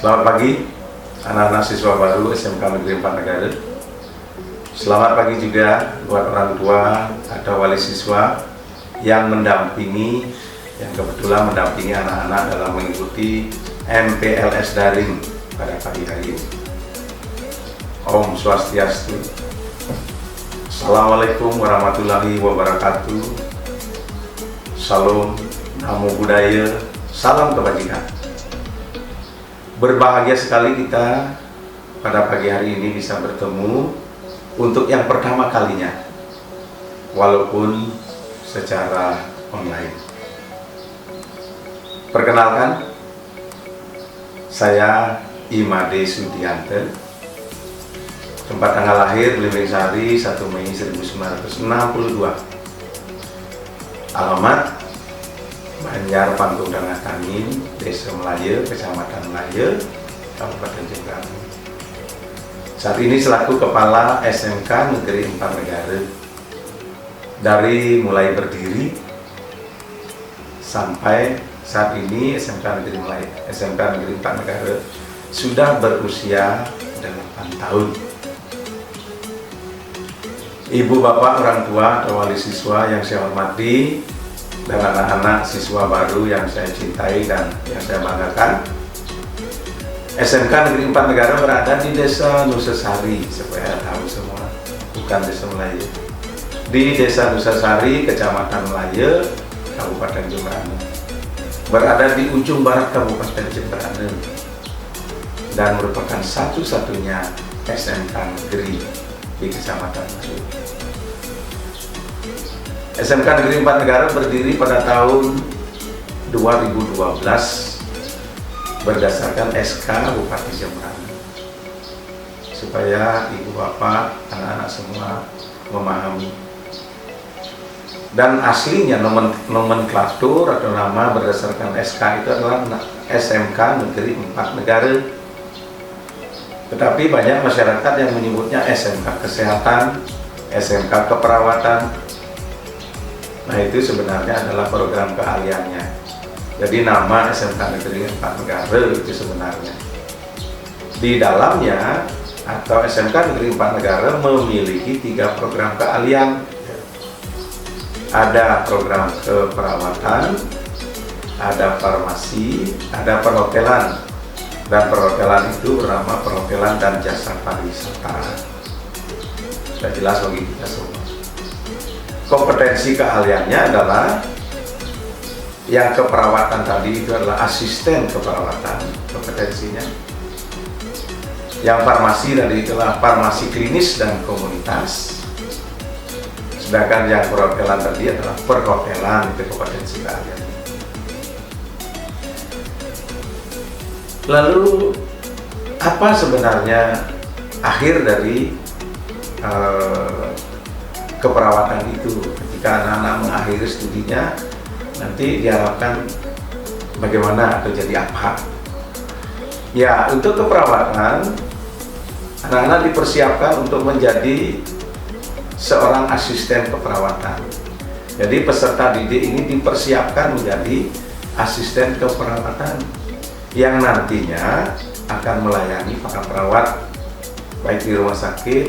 Selamat pagi anak-anak siswa baru SMK Negeri 4 Negara. Selamat pagi juga buat orang tua atau wali siswa yang kebetulan mendampingi anak-anak dalam mengikuti MPLS daring pada pagi hari ini. Om Swastiastu. Assalamualaikum warahmatullahi wabarakatuh. Salam, namo buddhaya, salam kebajikan. Berbahagia sekali kita pada pagi hari ini bisa bertemu untuk yang pertama kalinya, walaupun secara online. Perkenalkan, saya Imade Sudiante, tempat tanggal lahir Blimbing Sari 1 Mei 1962, alamat Banjar Panggung Tengah Tanin, Desa Melaya, Kecamatan Melaya, Kabupaten Jember. Saat ini selaku Kepala SMK Negeri 4 Negara. Dari mulai berdiri sampai saat ini SMK Negeri 4 Negara sudah berusia 8 tahun. Ibu, bapak, orang tua, atau wali siswa yang saya hormati, dan anak-anak siswa baru yang saya cintai dan yang saya banggakan, SMK Negeri 4 Negara berada di Desa Nusasari, supaya tahu semua, bukan Desa Melaya. Di Desa Nusasari, Kecamatan Melaya, Kabupaten Jember, berada di ujung barat Kabupaten Jember, dan merupakan satu-satunya SMK Negeri di Kecamatan Melaya. SMK Negeri 4 Negara berdiri pada tahun 2012 berdasarkan SK Bupati Jember, supaya ibu bapak, anak-anak semua memahami. Dan aslinya nomenklatur atau nama berdasarkan SK itu adalah SMK Negeri 4 Negara. Tetapi banyak masyarakat yang menyebutnya SMK Kesehatan, SMK Keperawatan. Nah, itu sebenarnya adalah program keahliannya. Jadi nama SMK Negeri 4 Negara itu sebenarnya. Di dalamnya atau SMK Negeri 4 Negara memiliki 3 program keahlian. Ada program keperawatan, ada farmasi, ada perhotelan. Dan perhotelan itu bernama perhotelan dan jasa pariwisata. Sudah jelas bagi kita semua. Kompetensi keahliannya adalah yang keperawatan tadi itu adalah asisten keperawatan kompetensinya. Yang farmasi tadi itulah farmasi klinis dan komunitas. Sedangkan yang perhotelan tadi adalah perhotelan, itu kompetensi keahliannya. Lalu apa sebenarnya akhir dari keperawatan itu? Ketika anak-anak mengakhiri studinya, nanti diharapkan bagaimana atau jadi apa? Ya, untuk keperawatan, anak-anak dipersiapkan untuk menjadi seorang asisten keperawatan. Jadi peserta didik ini dipersiapkan menjadi asisten keperawatan yang nantinya akan melayani para perawat baik di rumah sakit,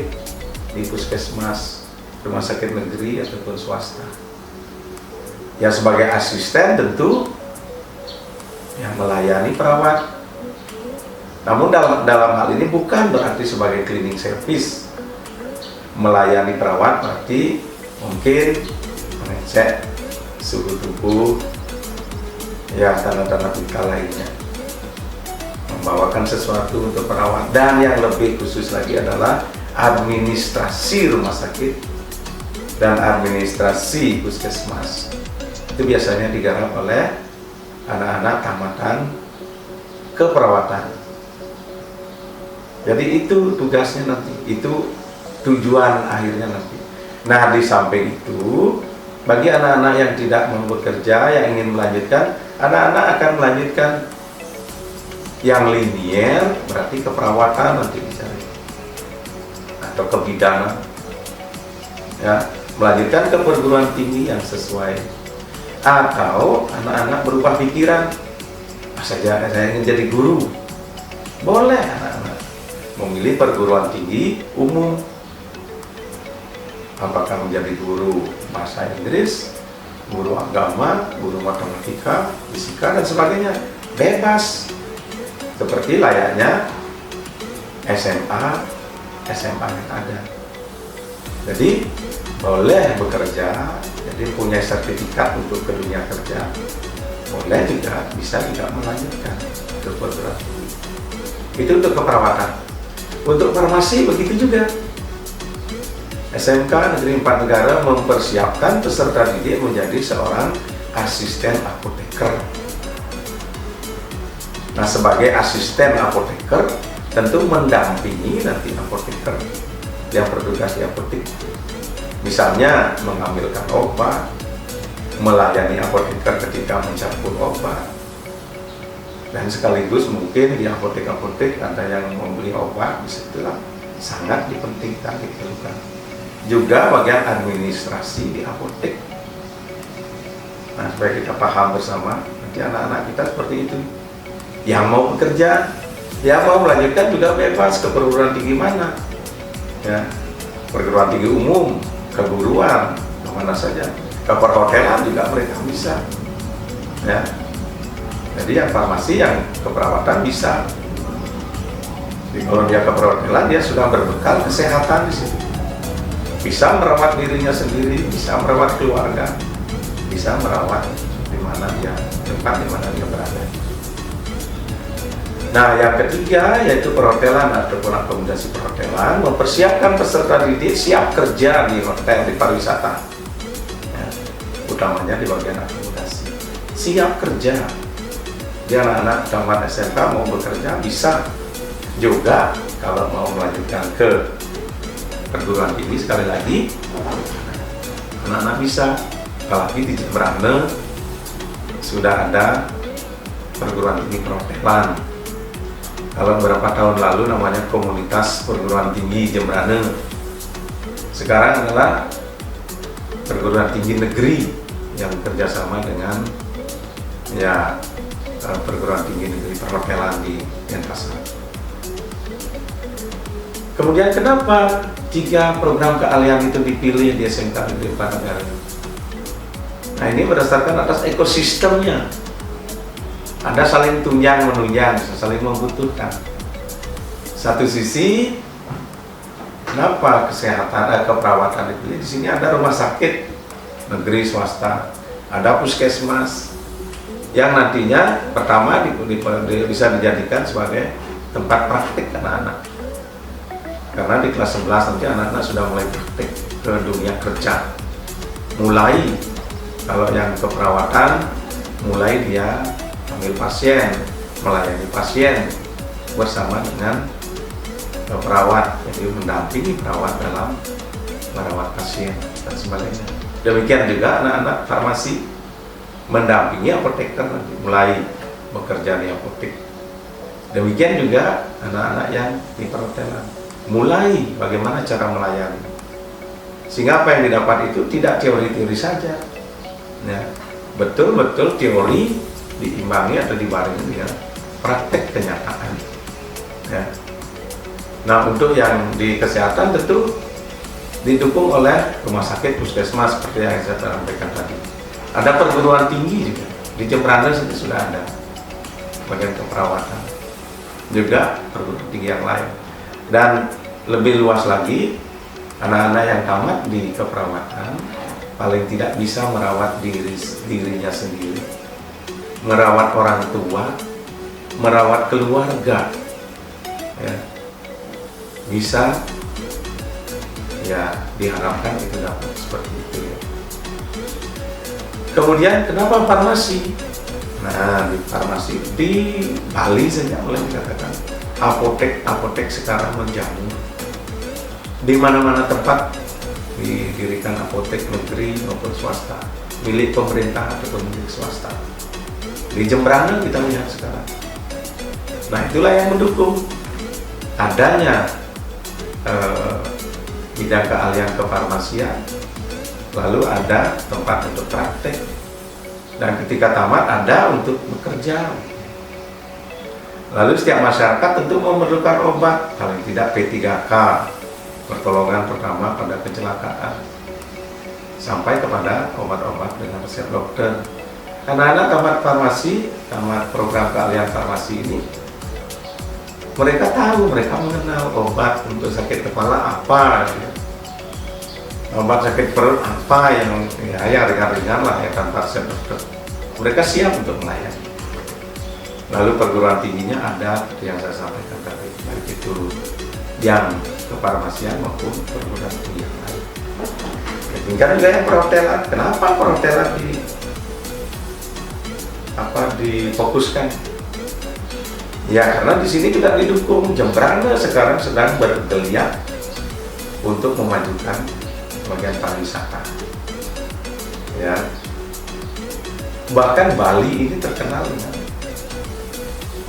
di puskesmas, rumah sakit negeri ataupun swasta. Ya, sebagai asisten tentu yang melayani perawat. Namun dalam hal ini bukan berarti sebagai cleaning service. Melayani perawat berarti mungkin mengecek suhu tubuh, ya, tanda-tanda vital lainnya, membawakan sesuatu untuk perawat. Dan yang lebih khusus lagi adalah administrasi rumah sakit dan administrasi puskesmas. Itu biasanya digarap oleh anak-anak tamatan keperawatan. Jadi itu tugasnya nanti, itu tujuan akhirnya nanti. Nah, di samping itu, bagi anak-anak yang tidak mau bekerja, yang ingin melanjutkan, anak-anak akan melanjutkan yang linier, berarti keperawatan nanti dicari, atau kebidanan, ya, melanjutkan ke perguruan tinggi yang sesuai. Atau anak-anak berubah pikiran, saja saya ingin jadi guru, Boleh anak-anak memilih perguruan tinggi umum, apakah menjadi guru bahasa Inggris, guru agama, guru matematika, fisika, dan sebagainya. Bebas, seperti layaknya SMA yang ada. Jadi boleh bekerja, jadi punya sertifikat untuk ke dunia kerja. Boleh juga, bisa juga melanjutkan ke perguruan tinggi. Itu untuk keperawatan. Untuk farmasi begitu juga. SMK Negeri 4 Negara mempersiapkan peserta didik menjadi seorang asisten apoteker. Nah, sebagai asisten apoteker tentu mendampingi nanti apoteker yang bertugas di apotek. Misalnya mengambilkan obat, melayani apoteker ketika mencampur obat, dan sekaligus mungkin di apotek-apotek ada yang membeli obat, disitulah sangat dipentingkan, diperlukan. Juga bagian administrasi di apotek. Nah, supaya kita paham bersama, nanti anak-anak kita seperti itu. Yang mau bekerja, yang mau melanjutkan juga bebas ke perguruan tinggi mana, ya, perguruan tinggi umum, keguruan, kemana saja, ke perhotelan juga mereka bisa, ya. Jadi yang farmasi, yang keperawatan bisa. Kalau dia ke perhotelan, dia sudah berbekal kesehatan di situ. Bisa merawat dirinya sendiri, bisa merawat keluarga, bisa merawat di mana dia, tempat di mana dia berada. Nah, yang ketiga yaitu perhotelan ataupun akomodasi perhotelan, mempersiapkan peserta didik siap kerja di hotel, di pariwisata, ya, utamanya di bagian akomodasi. Siap kerja. Dia anak-anak tamat SMK mau bekerja bisa. Juga kalau mau melanjutkan ke perguruan tinggi, sekali lagi anak-anak bisa. Apalagi di Jembrane sudah ada perguruan tinggi perhotelan. Kalau beberapa tahun lalu namanya Komunitas Perguruan Tinggi Jembrane. Sekarang adalah perguruan tinggi negeri yang bekerjasama dengan perguruan tinggi negeri perhotelan di Denpasar. Kemudian kenapa jika program keahlian itu dipilih di SMK Negeri 4 Negara? Nah, ini berdasarkan atas ekosistemnya. Ada saling tunjang menunjang, saling membutuhkan. Satu sisi, kenapa kesehatan keperawatan dipilih? Di sini ada rumah sakit negeri swasta, ada puskesmas yang nantinya pertama bisa dijadikan sebagai tempat praktik anak-anak. Karena di kelas 11 nanti anak-anak sudah mulai praktik ke dunia kerja. Mulai, kalau yang keperawatan, mulai dia ambil pasien, melayani pasien bersama dengan perawat, jadi mendampingi perawat dalam merawat pasien dan sebagainya. Demikian juga anak-anak farmasi mendampingi apoteker nanti mulai bekerja di apotek. Demikian juga anak-anak yang di perhotelan mulai bagaimana cara melayani, sehingga apa yang didapat itu tidak teori-teori saja, ya, betul-betul teori diimbangi atau dibarengi dengan praktek kenyataan, ya. Nah, untuk yang di kesehatan tentu didukung oleh rumah sakit, puskesmas seperti yang saya sampaikan tadi. Ada perguruan tinggi juga di Jembrane sudah ada bagian keperawatan, juga perguruan tinggi yang lain. Dan lebih luas lagi, anak-anak yang tamat di keperawatan paling tidak bisa merawat dirinya sendiri, merawat orang tua, merawat keluarga, ya, bisa, ya, diharapkan itu dapat seperti itu, ya. Kemudian kenapa farmasi? Nah, di farmasi di Bali saja boleh dikatakan apotek sekarang menjamur. Di mana-mana tempat didirikan apotek negeri maupun swasta, milik pemerintah ataupun milik swasta. Di Jembrane kita lihat sekarang. Nah, itulah yang mendukung adanya bidang keahlian kefarmasian. Lalu ada tempat untuk praktek, dan ketika tamat ada untuk bekerja. Lalu setiap masyarakat tentu memerlukan obat, paling tidak P3K, pertolongan pertama pada kecelakaan, sampai kepada obat-obat dengan resep dokter. Anak-anak tamat farmasi, tamat program keahlian farmasi ini, mereka tahu, mereka mengenal obat untuk sakit kepala apa, ya. Obat sakit perut apa yang ringan-ringan lah ya tanpa resep dokter. Mereka siap untuk melayani. Lalu perguruan tingginya ada seperti yang saya sampaikan tadi, baik itu yang kefarmasian maupun perguruan tinggi yang lain. Tinggal juga yang perhotelan. Kenapa perhotelan difokuskan? Ya karena di sini kita didukung. Jembrana sekarang sedang bergeliat untuk memajukan bagian pariwisata. Ya, bahkan Bali ini terkenal dengan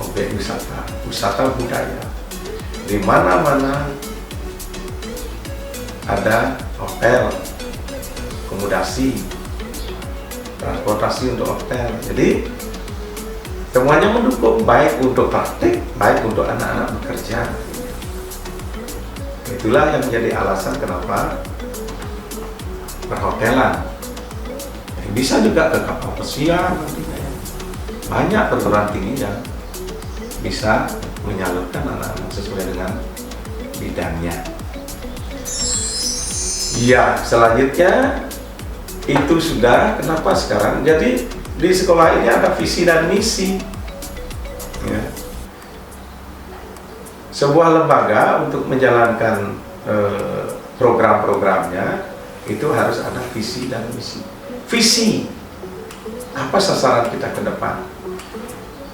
objek wisata budaya. Di mana-mana ada hotel, akomodasi, transportasi untuk hotel. Jadi semuanya mendukung, baik untuk praktik, baik untuk anak-anak bekerja. Itulah yang menjadi alasan kenapa perhotelan. Bisa juga ke kapal pesiar nantinya. Banyak perguruan tinggi yang bisa menyalurkan anak-anak sesuai dengan bidangnya. Ya, selanjutnya itu sudah. Kenapa sekarang? Jadi di sekolah ini ada visi dan misi. Ya. Sebuah lembaga untuk menjalankan program-programnya itu harus ada visi dan misi. Visi, apa sasaran kita ke depan?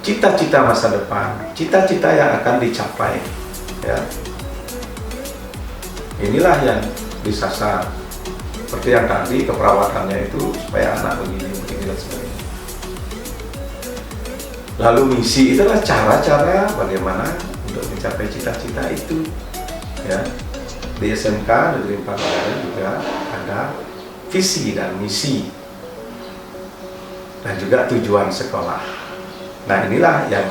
Cita-cita masa depan, cita-cita yang akan dicapai. Ya. Inilah yang disasar. Seperti yang tadi, keperawatannya itu supaya anak begini dan sebagainya. Lalu misi itulah cara-cara bagaimana untuk mencapai cita-cita itu. Ya. Di SMK Negeri 4 Negara juga ada visi dan misi dan juga tujuan sekolah. Nah inilah yang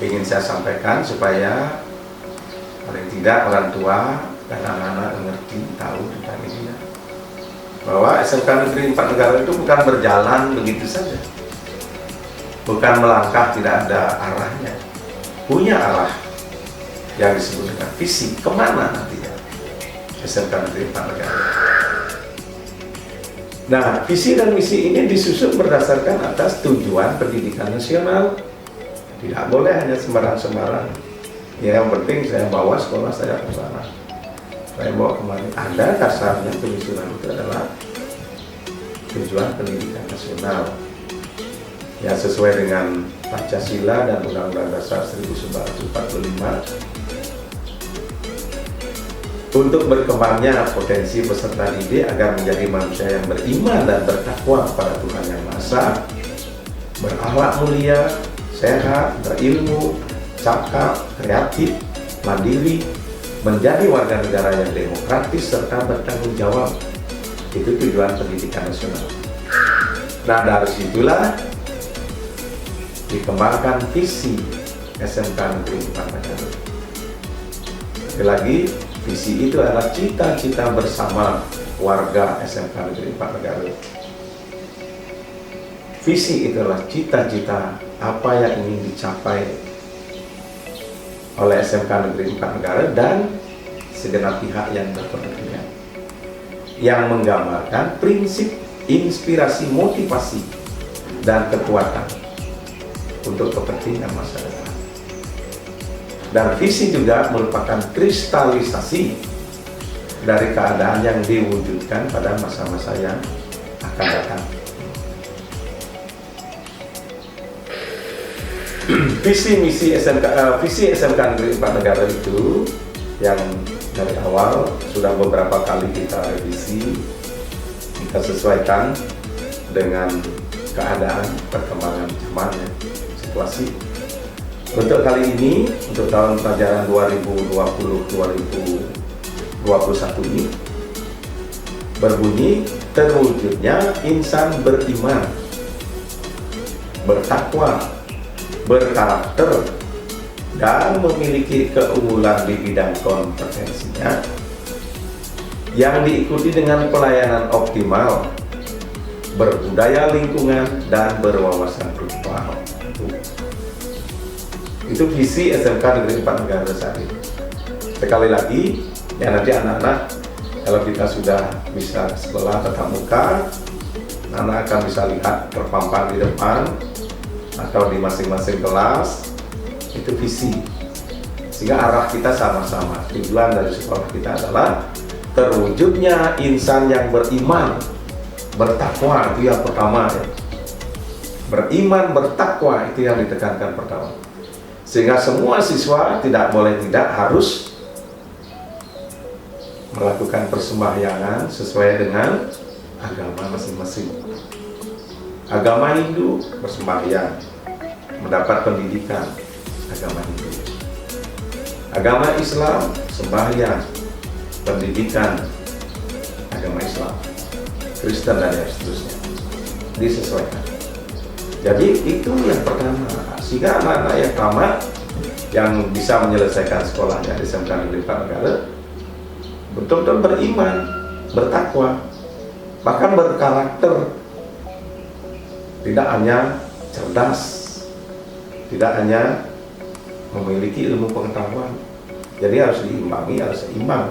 ingin saya sampaikan supaya paling tidak orang tua dan anak-anak mengerti, tahu tentang ini ya. Bahwa SMK Negeri 4 Negara itu bukan berjalan begitu saja, bukan melangkah tidak ada arahnya, punya arah yang disebut dengan visi, kemana nantinya SMK Negeri 4 Negara. Nah, visi dan misi ini disusun berdasarkan atas tujuan pendidikan nasional. Tidak boleh hanya sembarang-sembarang. Ya, yang penting saya bawa sekolah saya ke sana. Saya bawa kemana? Ada kasarnya penyusunan itu adalah tujuan pendidikan nasional. Ya, sesuai dengan Pancasila dan Undang-Undang Dasar 1945. Untuk berkembangnya potensi peserta didik agar menjadi manusia yang beriman dan bertakwa kepada Tuhan Yang Maha Esa, berakhlak mulia, sehat, berilmu, cakap, kreatif, mandiri, menjadi warga negara yang demokratis serta bertanggung jawab. Itu tujuan pendidikan nasional. Nah, dari situlah dikembangkan visi SMK Negeri 4 Negara. Sekali lagi, visi itu adalah cita-cita bersama warga SMK Negeri 4 Negara. Visi itu adalah cita-cita apa yang ingin dicapai oleh SMK Negeri 4 Negara dan segenap pihak yang berkepentingan, yang menggambarkan prinsip, inspirasi, motivasi, dan kekuatan untuk kepentingan masa depan. Dan visi juga merupakan kristalisasi dari keadaan yang diwujudkan pada masa-masa yang akan datang. Visi misi SMK Negeri 4 Negara itu yang dari awal sudah beberapa kali kita revisi, kita sesuaikan dengan keadaan perkembangan zaman, situasi. Untuk kali ini, untuk tahun pelajaran 2020-2021 ini berbunyi terwujudnya insan beriman, bertakwa, berkarakter, dan memiliki keunggulan di bidang kompetensinya yang diikuti dengan pelayanan optimal, berbudaya lingkungan, dan berwawasan global. Itu visi SMK Negeri 4 Negara saat ini. Sekali lagi, ya nanti anak-anak kalau kita sudah bisa sekolah tatap muka, anak akan bisa lihat terpampang di depan atau di masing-masing kelas. Itu visi, sehingga arah kita sama-sama. Tujuan dari sekolah kita adalah terwujudnya insan yang beriman, bertakwa. Itu yang pertama ya. Beriman, bertakwa, itu yang ditekankan pertama. Sehingga semua siswa tidak boleh tidak harus melakukan persembahyangan sesuai dengan agama masing-masing. Agama Hindu bersembahyang, mendapat pendidikan agama Hindu. Agama Islam sembahyang, pendidikan agama Islam. Kristen dan seterusnya disesuaikan. Jadi itu yang pertama, sehingga anak-anak yang tamat yang bisa menyelesaikan sekolahnya di SMK Negeri 4 Negara betul-betul beriman, bertakwa, bahkan berkarakter, tidak hanya cerdas, tidak hanya memiliki ilmu pengetahuan, jadi harus diimbangi, harus seimbang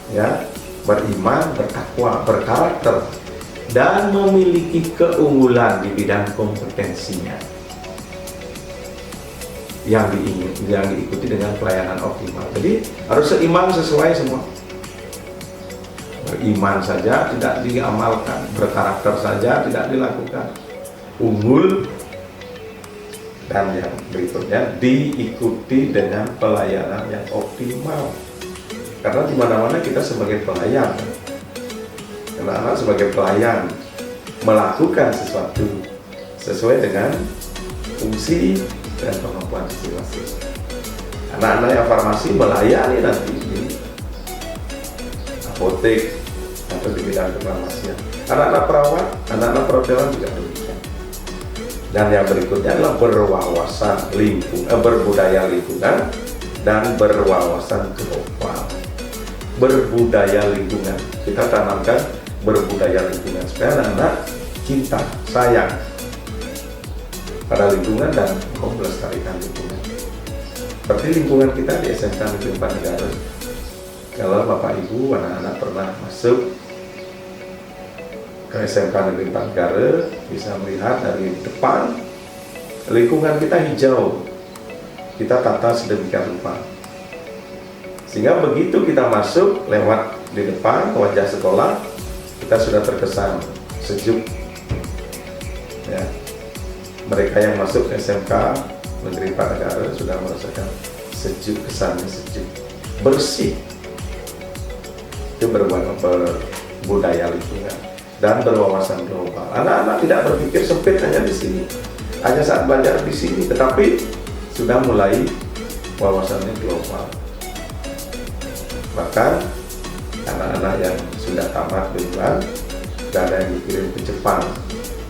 ya, beriman, bertakwa, berkarakter, dan memiliki keunggulan di bidang kompetensinya yang diikuti dengan pelayanan optimal. Jadi harus seimbang, sesuai semua. Beriman saja tidak diamalkan, berkarakter saja tidak dilakukan, unggul, dan yang berikutnya diikuti dengan pelayanan yang optimal. Karena di mana-mana kita sebagai pelayan, anak-anak sebagai pelayan melakukan sesuatu sesuai dengan fungsi dan kemampuan masing-masing. Anak-anak yang farmasi melayani nanti di apotek atau di bidang kefarmasian. Anak-anak perawat, anak-anak perhotelan juga demikian. Dan yang berikutnya adalah berwawasan berbudaya lingkungan dan berwawasan global. Berbudaya lingkungan, kita tanamkan berbudaya lingkungan supaya anak-anak cinta, sayang pada lingkungan dan mau melestarikan lingkungan. Seperti lingkungan kita di SMK Negeri 4 Negara. Kalau Bapak Ibu anak-anak pernah masuk ke SMK Negeri 4 Negara, bisa melihat dari depan lingkungan kita hijau, kita tata sedemikian rupa, sehingga begitu kita masuk lewat di depan wajah sekolah, kita sudah terkesan sejuk ya. Mereka yang masuk ke SMK Negeri 4 Negara sudah merasakan sejuk, kesannya sejuk, bersih. Itu berbudaya lingkungan dan berwawasan global. Anak-anak tidak berpikir sempit hanya di sini, hanya saat belajar di sini, tetapi sudah mulai wawasannya global. Bahkan anak-anak yang sudah tamat duluan, ada yang dikirim ke Jepang,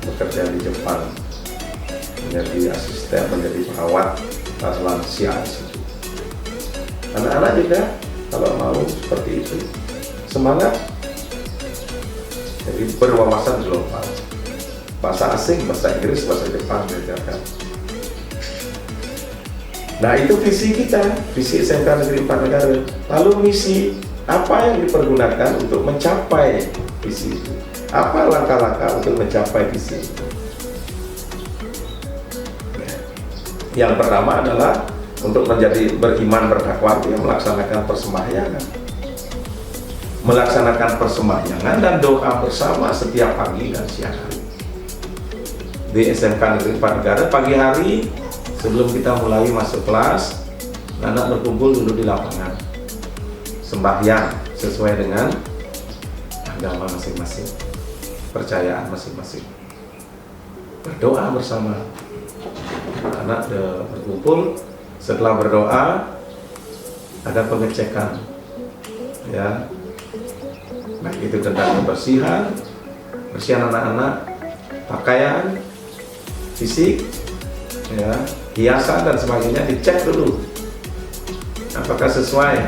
bekerja di Jepang, menjadi asisten, menjadi perawat lansia di situ. Anak-anak juga kalau mau seperti itu, semangat. Jadi berwawasan global, bahasa asing, bahasa Inggris, bahasa Jepang diajarkan. Nah itu visi kita, visi SMK Negeri 4 Negara. Lalu misi, apa yang dipergunakan untuk mencapai visi itu? Apa langkah-langkah untuk mencapai visi itu? Yang pertama adalah untuk menjadi beriman, bertakwa, itu yang melaksanakan persembahyangan. Melaksanakan persembahyangan dan doa bersama setiap pagi dan siang hari. Di SMK Negeri 4 Negara, pagi hari sebelum kita mulai masuk kelas, anak berkumpul dulu di lapangan, sembahyang sesuai dengan agama masing-masing, percayaan masing-masing, berdoa bersama. Anak berkumpul, setelah berdoa ada pengecekan ya, baik itu tentang kebersihan anak-anak, pakaian, fisik ya, hiasan dan sebagainya dicek dulu apakah sesuai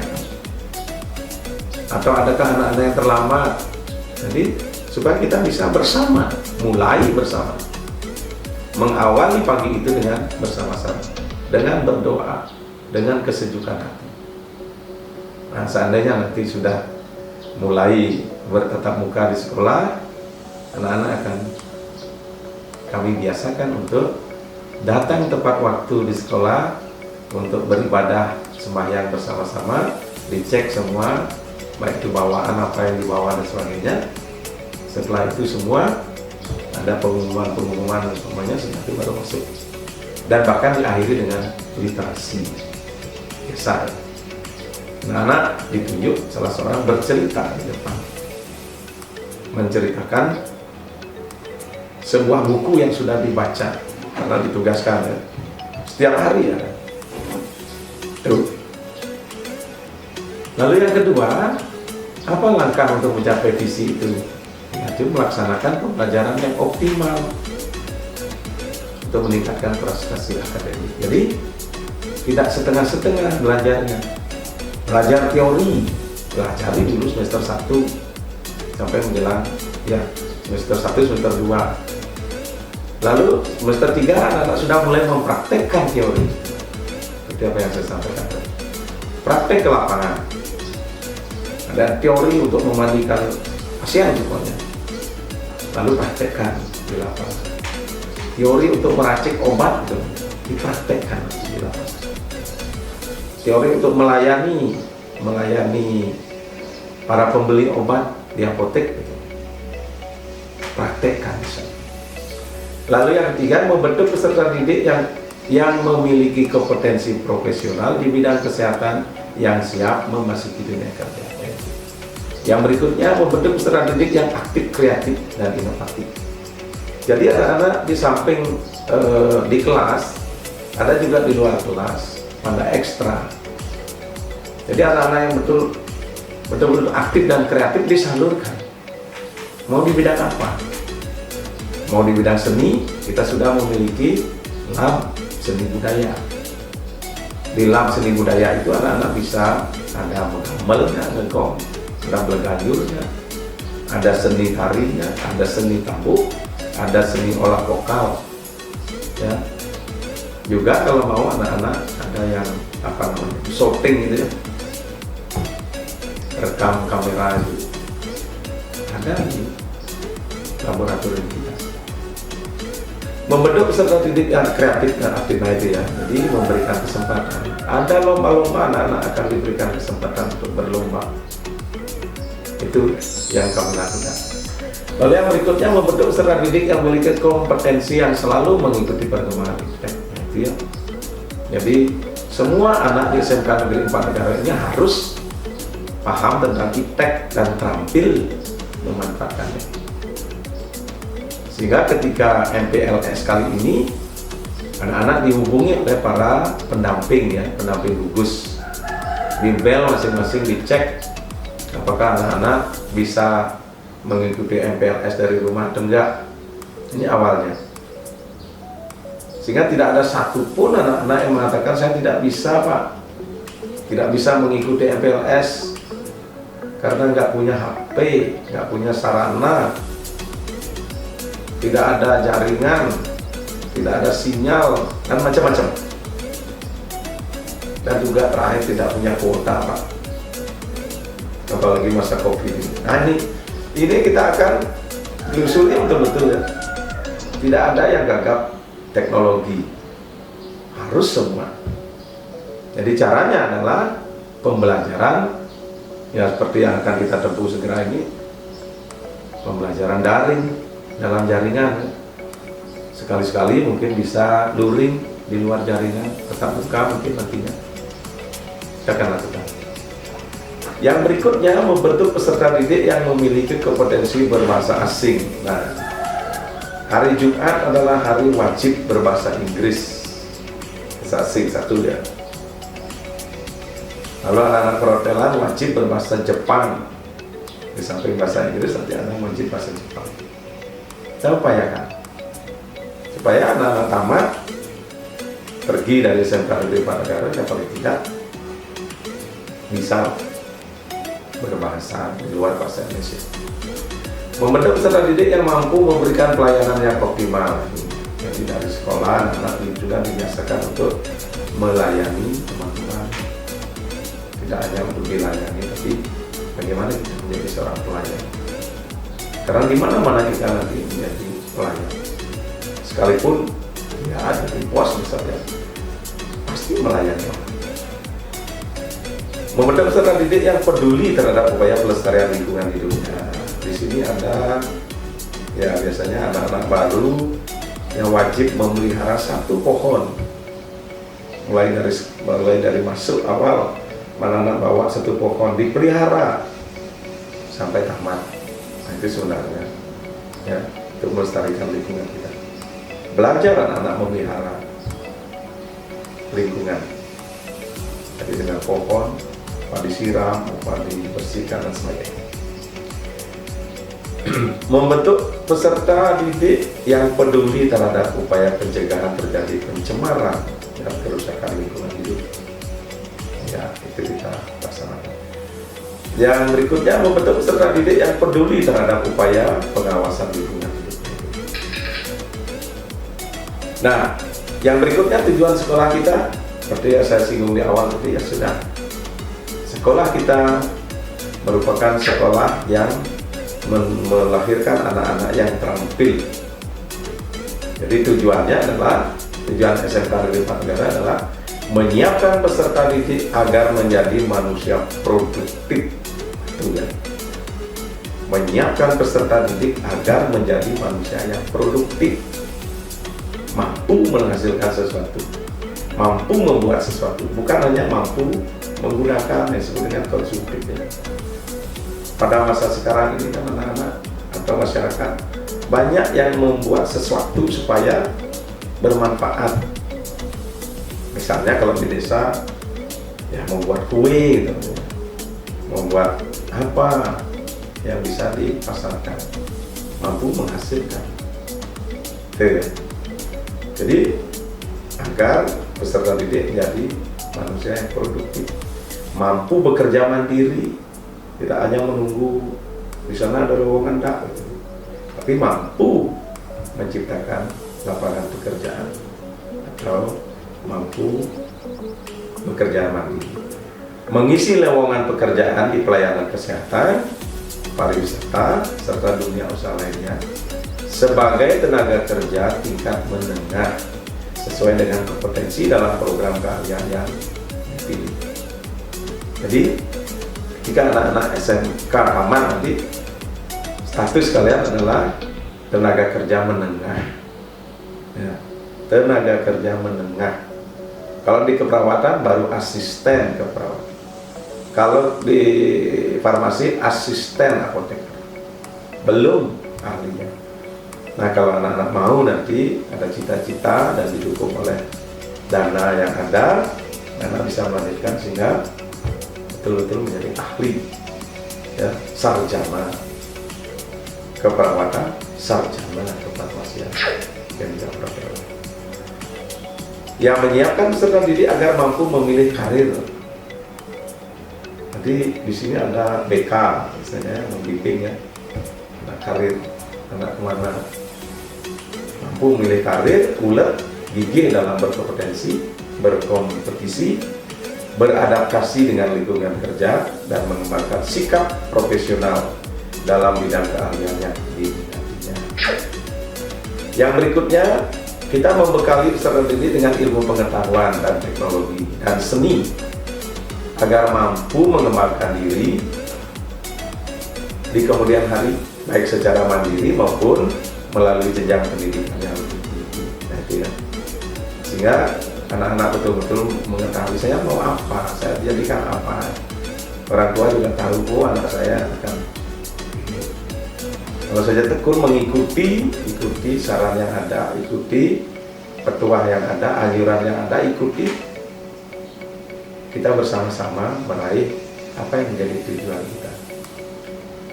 atau adakah anak-anak yang terlambat. Jadi supaya kita bisa bersama, mulai bersama, mengawali pagi itu dengan bersama-sama, dengan berdoa, dengan kesejukan hati. Nah, seandainya nanti sudah mulai bertatap muka di sekolah, anak-anak akan kami biasakan untuk datang tepat waktu di sekolah untuk beribadah sembahyang bersama-sama, dicek semua, baik itu bawaan apa yang dibawa dan sebagainya. Setelah itu semua ada pengumuman semuanya, setelah itu baru masuk. Dan bahkan diakhiri dengan literasi biasa. Anak ditunjuk salah seorang bercerita di depan, menceritakan sebuah buku yang sudah dibaca karena ditugaskan ya, setiap hari ya. Tuh. Lalu yang kedua, apa langkah untuk mencapai visi itu? Yaitu melaksanakan pembelajaran yang optimal untuk meningkatkan prestasi akademik. Jadi tidak setengah-setengah belajarnya. Belajar teori, pelajari dulu semester 1 sampai menjelang ya semester 1, semester 2. Lalu semester 3 anak-anak sudah mulai mempraktekkan teori. Seperti apa yang saya sampaikan tadi. Praktek ke lapangan. Ada teori untuk memandikan pasien contohnya. Lalu praktekkan di lapangan. Teori untuk meracik obat itu dipraktekkan di lapangan. Teori untuk melayani para pembeli obat di apotek itu praktekkan. Lalu yang ketiga, membentuk peserta didik yang memiliki kompetensi profesional di bidang kesehatan yang siap memasuki dunia kerja. Yang berikutnya, membentuk peserta didik yang aktif, kreatif, dan inovatif. Jadi anak-anak di samping di kelas, ada juga di luar kelas, pada ekstra. Jadi anak-anak yang betul-betul aktif dan kreatif disalurkan. Mau di bidang apa? Mau di bidang seni, kita sudah memiliki lab seni budaya. Di lab seni budaya itu anak-anak bisa ada menggambarnya, ngegong, ada bergayurnya, ada seni tarinya, ada seni tabuk, ada seni olah vokal. Ya. Juga kalau mau anak-anak ada yang shooting gitu ya, rekam kamera itu ada di laboratorium kita. Membentuk peserta didik yang kreatif dan aktif itu ya, jadi memberikan kesempatan. Ada lomba-lomba, anak-anak akan diberikan kesempatan untuk berlomba. Itu yang kami lakukan. Lalu yang berikutnya, membentuk peserta didik yang memiliki kompetensi yang selalu mengikuti perkembangan iptek. Ya. Jadi semua anak di SMK Negeri 4 Negara ini harus paham tentang iptek dan terampil memanfaatkannya. Sehingga ketika MPLS kali ini anak-anak dihubungi oleh para pendamping ya, pendamping gugus. Bimbel masing-masing dicek apakah anak-anak bisa mengikuti MPLS dari rumah atau enggak. Ini awalnya. Sehingga tidak ada satupun anak-anak yang mengatakan saya tidak bisa Pak, tidak bisa mengikuti MPLS karena nggak punya HP, nggak punya sarana, tidak ada jaringan, tidak ada sinyal, dan macam-macam. Dan juga terakhir tidak punya kuota Pak, apalagi masa COVID ini. Nah ini kita akan telusuri betul-betul ya. Tidak ada yang gagap teknologi, harus semua. Jadi caranya adalah pembelajaran ya seperti yang akan kita tempuh segera ini, pembelajaran daring dalam jaringan. Sekali-sekali mungkin bisa luring di luar jaringan, tetap buka mungkin nantinya kita akan lakukan. Yang berikutnya, membentuk peserta didik yang memiliki kompetensi berbahasa asing. Nah, hari Jumat adalah hari wajib berbahasa Inggris, bahasa asing satu ya. Lalu anak-anak perhotelan wajib berbahasa Jepang. Di samping bahasa Inggris, nanti anak wajib bahasa Jepang. Saya upayakan supaya anak-anak tamat pergi dari SMK Negeri Pangandaran yang paling tidak bisa berbahasa di luar bahasa Indonesia. Membentuk peserta didik yang mampu memberikan pelayanan yang optimal. Jadi dari sekolah anak juga dibiasakan untuk melayani teman-teman, tidak hanya untuk dilayani, tapi bagaimana kita menjadi seorang pelayan. Karena di mana-mana kita nanti menjadi pelayan, sekalipun ya ada di pos misalnya, pasti melayani orang. Membentuk peserta didik yang peduli terhadap upaya pelestarian lingkungan hidupnya. Di sini ada ya biasanya anak-anak baru yang wajib memelihara satu pohon, mulai dari masuk awal anak-anak bawa satu pohon dipelihara sampai tamat. Nah, itu sebenarnya ya untuk melestarikan lingkungan kita. Belajar anak-anak memelihara lingkungan. Jadi dengan pohon, apa disiram, apa dibersihkan dan sebagainya. Membentuk peserta didik yang peduli terhadap upaya pencegahan terjadi pencemaran dan kerusakan lingkungan hidup. Ya, itu kita laksanakan. Yang berikutnya, membentuk peserta didik yang peduli terhadap upaya pengawasan lingkungan hidup. Nah, yang berikutnya tujuan sekolah kita, seperti yang saya singgung di awal tadi ya sudah. Sekolah kita merupakan sekolah yang melahirkan anak-anak yang terampil. Jadi tujuannya adalah, tujuan SMK Negeri Pangandaran adalah menyiapkan peserta didik agar menjadi manusia produktif. Ya. Menyiapkan peserta didik agar menjadi manusia yang produktif, mampu menghasilkan sesuatu, mampu membuat sesuatu, bukan hanya mampu menggunakan yang disebut dengan konsumtif. Ya. Pada masa sekarang ini kan anak-anak atau masyarakat banyak yang membuat sesuatu supaya bermanfaat. Misalnya kalau di desa ya membuat kue gitu, membuat apa yang bisa dipasarkan, mampu menghasilkan. Jadi agar peserta didik menjadi manusia yang produktif, mampu bekerja mandiri, tidak hanya menunggu di sana ada lowongan tak, tapi mampu menciptakan lapangan pekerjaan atau mampu bekerja mandiri, mengisi lowongan pekerjaan di pelayanan kesehatan, pariwisata, serta dunia usaha lainnya sebagai tenaga kerja tingkat menengah sesuai dengan kompetensi dalam program keahlian yang dipilih. Jadi jika anak-anak SMK aman, nanti status kalian adalah tenaga kerja menengah ya, tenaga kerja menengah. Kalau di keperawatan baru asisten keperawatan, kalau di farmasi asisten apoteker, belum ahlinya. Nah, kalau anak-anak mau nanti ada cita-cita dan didukung oleh dana yang ada, anak bisa melanjutkan sehingga betul-betul menjadi ahli ya, sarjana keperawatan, sarjana kefarmasian, dan juga profesor. Yang menyiapkan peserta didik agar mampu memilih karir. Jadi di sini ada BK, misalnya membimbing ya, ada karir, anak kemana, mampu memilih karir, ulet, gigih dalam berkompetensi, berkompetisi, beradaptasi dengan lingkungan kerja, dan mengembangkan sikap profesional dalam bidang keahlian yang diminatinya. Yang berikutnya, kita membekali peserta didik dengan ilmu pengetahuan dan teknologi dan seni agar mampu mengembangkan diri di kemudian hari, baik secara mandiri maupun melalui jenjang pendidikan yang lebih tinggi. Nah, itu ya. Sehingga anak-anak betul-betul mengetahui saya mau apa, saya jadikan apa. Orang tua juga tahu, oh anak saya akan ini. Kalau saja tekun mengikuti, ikuti saran yang ada, ikuti petuah yang ada, anjuran yang ada, ikuti, kita bersama-sama meraih apa yang menjadi tujuan kita.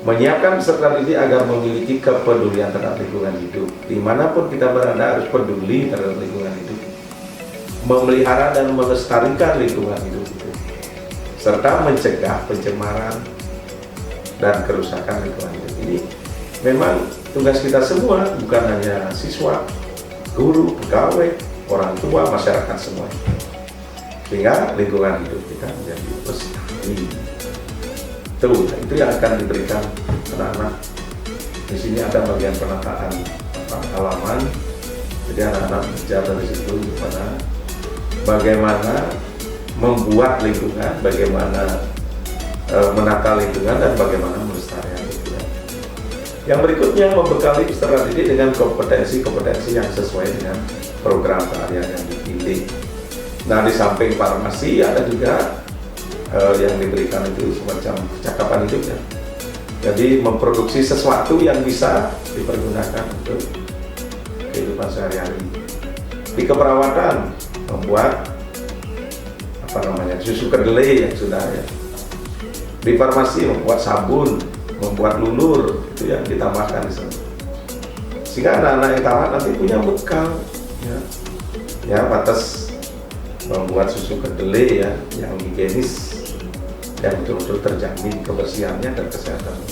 Menyiapkan peserta didik agar memiliki kepedulian terhadap lingkungan hidup. Dimanapun kita berada harus peduli terhadap lingkungan hidup. memelihara dan melestarikan lingkungan hidup itu, serta mencegah pencemaran dan kerusakan lingkungan hidup. Ini memang tugas kita semua, bukan hanya siswa, guru, pegawai, orang tua, masyarakat semua. Sehingga lingkungan hidup kita menjadi lestari. Itu yang akan diberikan anak-anak. Di sini ada bagian penataan halaman. Jadi anak-anak belajar dari situ bagaimana membuat lingkungan, bagaimana menata lingkungan, dan bagaimana melestarikan lingkungan. Yang berikutnya, membekali peserta didik dengan kompetensi-kompetensi yang sesuai dengan program keahlian yang dipilih. Nah, di samping farmasi ada juga yang diberikan itu semacam kecakapan hidupnya. Jadi memproduksi sesuatu yang bisa dipergunakan untuk kehidupan sehari-hari. Di keperawatan, membuat susu kedelai yang sudah ya. Di farmasi membuat sabun, membuat lulur, itu yang ditambahkan di sana. Sehingga anak-anak yang tamat nanti punya bekal, ya batas membuat susu kedelai ya yang higienis, yang betul-betul terjamin kebersihannya dan kesehatannya.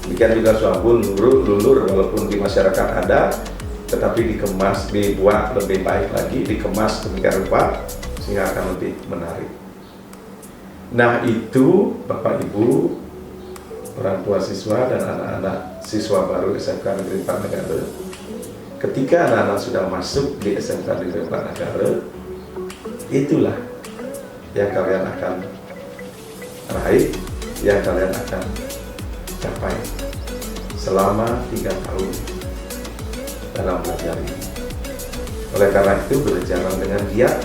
Demikian juga sabun, lulur, walaupun di masyarakat ada, tetapi dibuat lebih baik lagi, dikemas demikian rupa sehingga akan lebih menarik. Nah, itu Bapak Ibu, orang tua siswa dan anak-anak siswa baru SMK Negeri 4 Negara. Ketika anak-anak sudah masuk di SMK Negeri 4 Negara, itulah yang kalian akan raih, yang kalian akan capai selama 3 tahun dalam belajar ini. Oleh karena itu, berjalan dengan giat,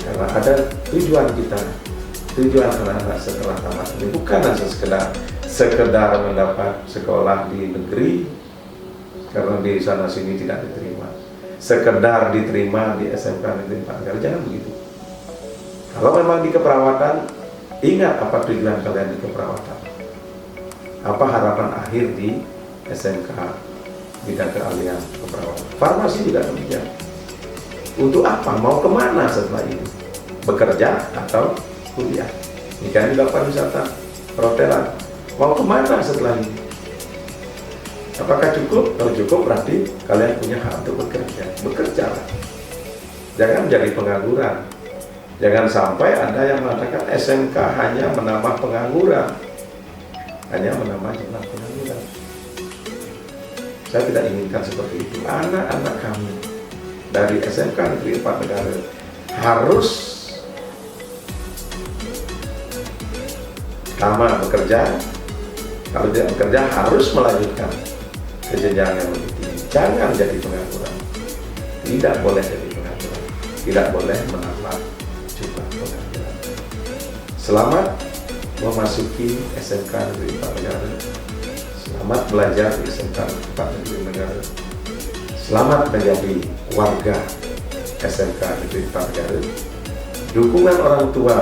karena ada tujuan kita, tujuan anak-anak setelah tamat ini bukan hanya sekedar mendapat sekolah di negeri karena di sana sini tidak diterima, sekedar diterima di SMK Negeri 4 Negara. Jangan begitu. Kalau memang di keperawatan, ingat apa tujuan kalian di keperawatan, apa harapan akhir di SMK bidang keahlian keperawatan. Farmasi juga demikian. Untuk apa? Mau kemana setelah ini? Bekerja atau kuliah? Demikian juga pariwisata, perhotelan. Mau kemana setelah ini? Apakah cukup? Kalau cukup berarti kalian punya hak untuk bekerja. Bekerjalah. Jangan jadi pengangguran. Jangan sampai ada yang mengatakan SMK hanya menambah pengangguran, hanya menambah jumlah pengangguran. Saya tidak inginkan seperti itu. Anak-anak kami dari SMK Negeri 4 Negara harus bekerja. Kalau tidak bekerja, harus melanjutkan ke jenjang yang lebih tinggi. Jangan jadi pengangguran. Tidak boleh jadi pengangguran. Tidak boleh menambah jumlah pengangguran. Selamat memasuki SMK Negeri 4 Negara. Selamat belajar di SMK Negeri 4 Negara. Selamat menjadi warga SMK Negeri 4 Negara. Dukungan orang tua,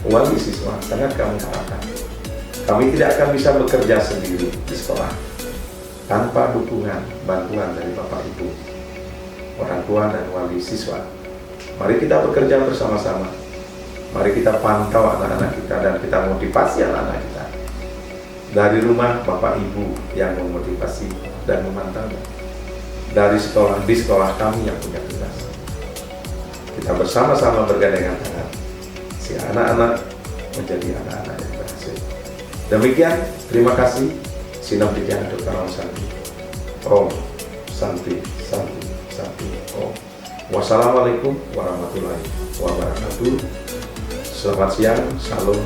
wali siswa sangat kami harapkan. Kami tidak akan bisa bekerja sendiri di sekolah tanpa dukungan, bantuan dari Bapak Ibu, orang tua dan wali siswa. Mari kita bekerja bersama-sama. Mari kita pantau anak-anak kita dan kita motivasi anak-anak kita. Dari rumah Bapak Ibu yang memotivasi dan memantau. Dari sekolah, di sekolah kami yang punya tugas. Kita bersama-sama bergandengan tangan. Si anak-anak menjadi anak-anak yang berhasil. Demikian, terima kasih. Sinam Didian Dr. Santi. Om Santi, Santi, Santi, Om. Wassalamualaikum warahmatullahi wabarakatuh. Selamat siang, salam